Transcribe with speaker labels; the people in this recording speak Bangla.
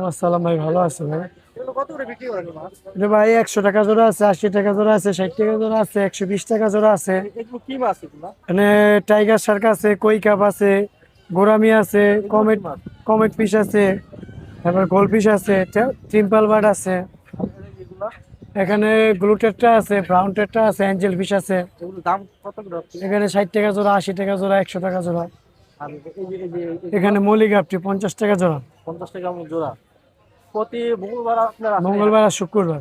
Speaker 1: আসসালাম ভাই, ভালো আছে ভাই? এটা ভাই 100 টাকা জোড়া আছে, 80 টাকা জোড়া আছে, 60 টাকা জোড়া আছে, 120 টাকা জোড়া আছে। মানে টাইগার শার্ক আছে, কই কাপ আছে, গোরামি আছে, কমেট কমেট ফিশ আছে, তারপর গোল্ড ফিশ আছে, ট্রিম্পল বার্ড আছে। এখানে ব্লু টেট্রা আছে, ব্রাউন টেট্রা আছে, অ্যাঞ্জেল ফিশ আছে। এখানে 60 টাকা জোড়া, 80 টাকা জোড়া, 100 টাকা জোড়া। এখানে মলিগাপটি 50 টাকা জোড়া।
Speaker 2: প্রতি মঙ্গলবার আপনার
Speaker 1: মঙ্গলবার আর শুক্রবার।